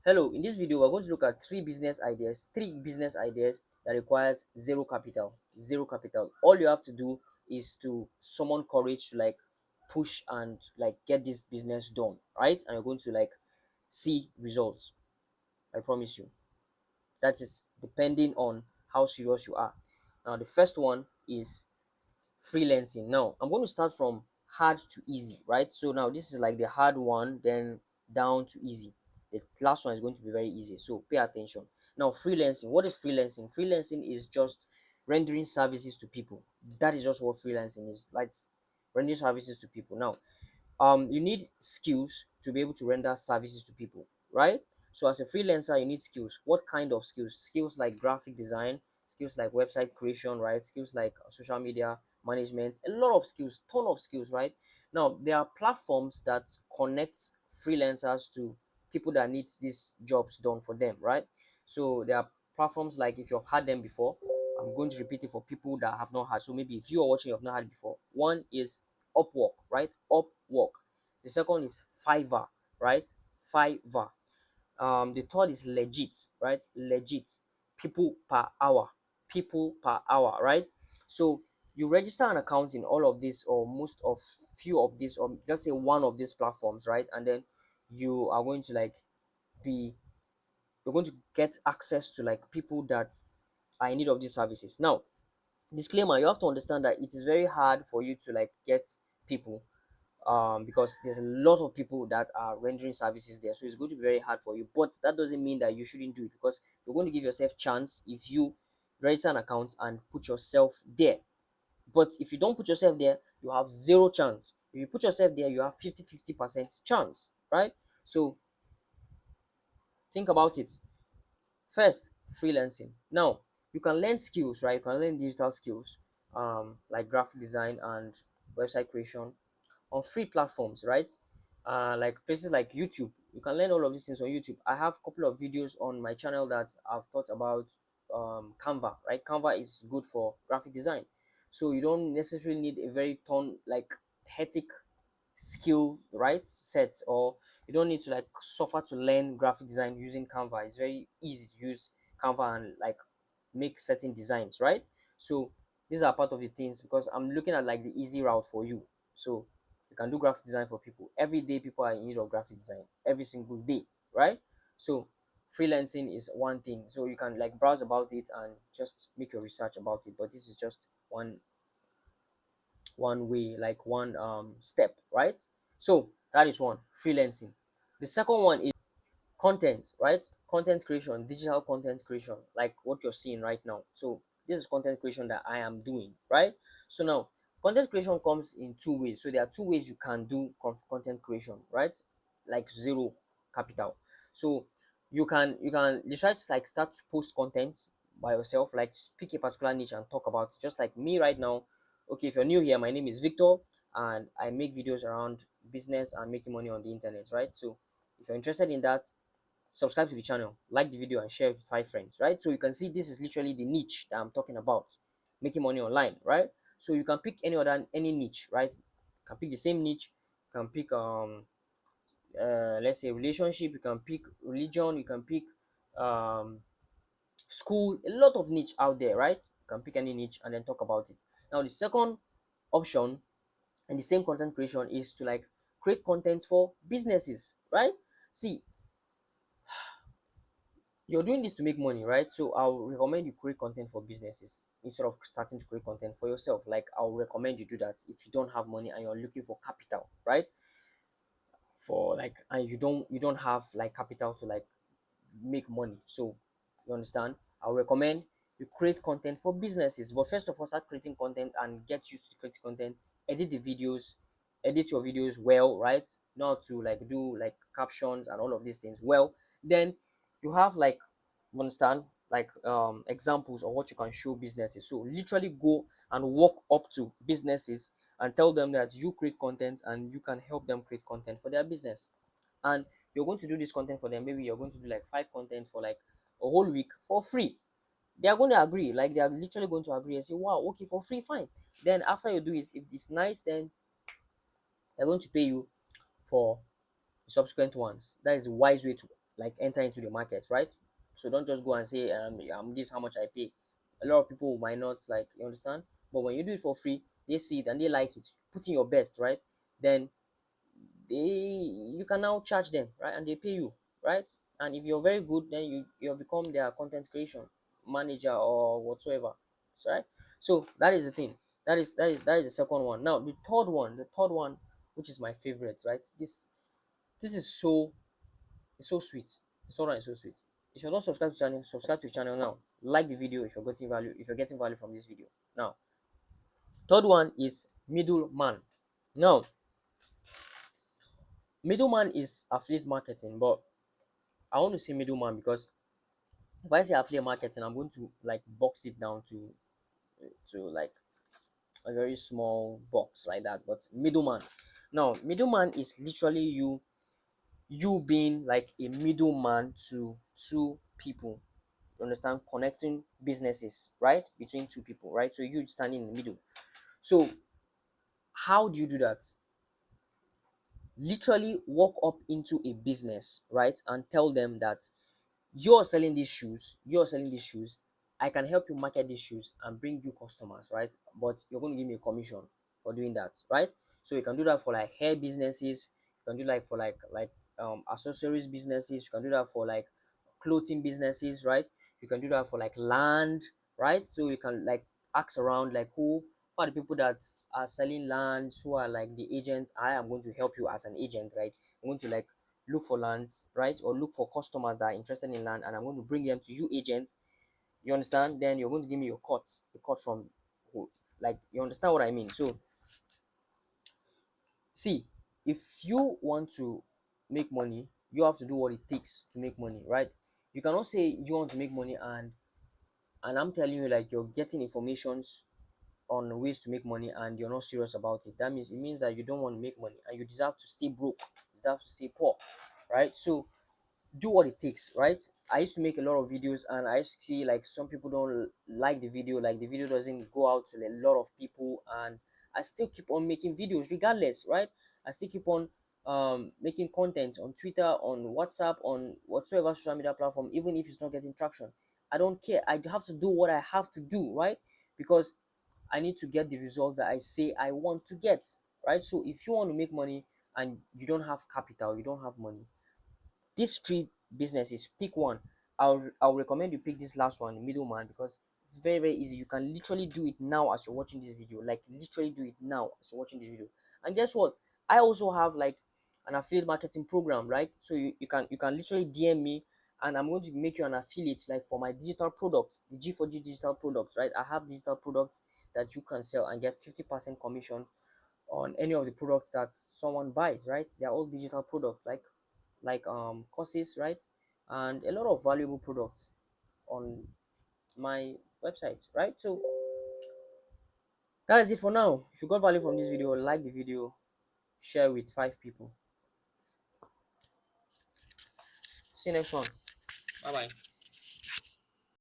Hello, in this video, we're going to look at three business ideas that requires zero capital. Zero capital. All you have to do is to summon courage to like push and like get this business done, right? And you're going to like see results. I promise you. That is depending on how serious you are. Now, the first one is freelancing. Now I'm going to start from hard to easy, right? So now this is like the hard one, then down to easy. The last one is going to be very easy, so pay attention. Now, freelancing. What is freelancing? Freelancing is just rendering services to people. That is just what freelancing is, like rendering services to people. Now, you need skills to be able to render services to people, right? So as a freelancer, you need skills. What kind of skills? Skills like graphic design, skills like website creation, right? Skills like social media management, a lot of skills, ton of skills, right? Now, there are platforms that connect freelancers to people that need these jobs done for them, right? So there are platforms, like if you've had them before, I'm going to repeat it for people that have not had. So maybe if you are watching, you have not had it before. One is Upwork, right? Upwork. The second is Fiverr, right? Fiverr. The third is Legit, right? Legit. People per hour. People per hour, right? So you register an account in all of this, or most of few of this, or just say one of these platforms, right? And then you are going to like be you're going to get access to like people that are in need of these services. Now, disclaimer, you have to understand that it is very hard for you to like get people, because there's a lot of people that are rendering services there, so it's going to be very hard for you. But that doesn't mean that you shouldn't do it, because you're going to give yourself chance if you register an account and put yourself there. But if you don't put yourself there, you have zero chance. If you put yourself there, you have 50% chance, right? So think about it. First, freelancing. Now, you can learn skills, right? You can learn digital skills, like graphic design and website creation on free platforms, right? Like places like YouTube. You can learn all of these things on YouTube. I have a couple of videos on my channel that I've taught about Canva, right? Canva is good for graphic design. So you don't necessarily need a very ton like hectic skill, right, set, or you don't need to like suffer to learn graphic design using Canva. It's very easy to use Canva and like make certain designs, right? So these are part of the things, because I'm looking at like the easy route for you. So you can do graphic design for people every day. People are in need of graphic design every single day, right? So freelancing is one thing, so you can like browse about it and just make your research about it. But this is just one way, like one step, right? So that is one, freelancing. The second one is content, right? Content creation, digital content creation, like what you're seeing right now. So this is content creation that I am doing, right? So now, content creation comes in two ways. So there are two ways you can do content creation, right? Like zero capital. So you can decide to like start to post content by yourself, like pick a particular niche and talk about it. Just like me right now. Okay, if you're new here, my name is Victor, and I make videos around business and making money on the internet, right? So if you're interested in that, subscribe to the channel, like the video, and share it with 5 friends, right? So you can see this is literally the niche that I'm talking about, making money online, right? So you can pick any niche, right? You can pick the same niche. You can pick let's say relationship. You can pick religion. You can pick um school. A lot of niche out there, right? You can pick any niche and then talk about it. Now, the second option and the same content creation is to like create content for businesses, right? See, you're doing this to make money, right? So I'll recommend you create content for businesses instead of starting to create content for yourself. Like, I'll recommend you do that if you don't have money and you're looking for capital, right? For like, and you don't have like capital to like make money. So you understand? I'll recommend you create content for businesses. But first of all, start creating content and get used to creating content. Edit the videos, edit your videos well, right? Not to like do like captions and all of these things well. Then you have like, you understand, like examples of what you can show businesses. So literally go and walk up to businesses and tell them that you create content and you can help them create content for their business. And you're going to do this content for them. Maybe you're going to do like 5 content for like a whole week for free. They are going to agree, like they are literally going to agree and say, wow, okay, for free, fine. Then after you do it, if it's nice, then they're going to pay you for the subsequent ones. That is a wise way to like enter into the market, right? So don't just go and say this is how much I pay. A lot of people might not like, you understand, but when you do it for free, they see it and they like it, put in your best, right? Then you can now charge them, right, and they pay you, right? And if you're very good, then you become their content creation manager or whatsoever. So, right, so that is the thing. That is the second one. Now the third one, which is my favorite, right? This is so, it's so sweet. The third one is so sweet. If you're not subscribed to channel, subscribe to the channel now. Like the video if you're getting value from this video. Now, third one is middleman. Now, middleman is affiliate marketing, but I want to say middleman because if I say affiliate marketing, I'm going to like box it down to like a very small box like that. But middleman, now middleman is literally you being like a middleman to two people. You understand? Connecting businesses, right, between two people, right? So you standing in the middle. So how do you do that? Literally walk up into a business, right, and tell them that you're selling these shoes, I can help you market these shoes and bring you customers, right? But you're going to give me a commission for doing that, right? So you can do that for like hair businesses, you can do like for accessories businesses, you can do that for like clothing businesses, right? You can do that for like land, right? So you can like ask around like who are the people that are selling land, who are like the agents. I am going to help you as an agent, right? I'm going to like look for lands, right? Or look for customers that are interested in land, and I'm going to bring them to you agents. You understand? Then you're going to give me your cut, the cut from who, like, you understand what I mean? So see, if you want to make money, you have to do what it takes to make money, right? You cannot say you want to make money and I'm telling you like you're getting informations on ways to make money and you're not serious about it. That means it means that you don't want to make money and you deserve to stay broke, you deserve to stay poor, right? So do what it takes, right? I used to make a lot of videos and I used to see like some people don't like the video, like the video doesn't go out to a lot of people, and I still keep on making videos regardless, right? I still keep on making content on Twitter, on WhatsApp, on whatsoever social media platform, even if it's not getting traction. I don't care. I have to do what I have to do, right? Because I need to get the results that I say I want to get, right? So if you want to make money and you don't have capital, you don't have money, these three businesses, pick one. I'll recommend you pick this last one, middleman, because it's very very easy. You can literally do it now as you're watching this video, like literally do it now as you're watching this video. And guess what, I also have like an affiliate marketing program, right? So you can literally DM me and I'm going to make you an affiliate like for my digital products, the G4G digital products, right? I have digital products that you can sell and get 50% commission on any of the products that someone buys, right? They're all digital products like courses, right, and a lot of valuable products on my website, right? So that is it for now. If you got value from this video, like the video, share with 5 people. See you next one. Bye bye.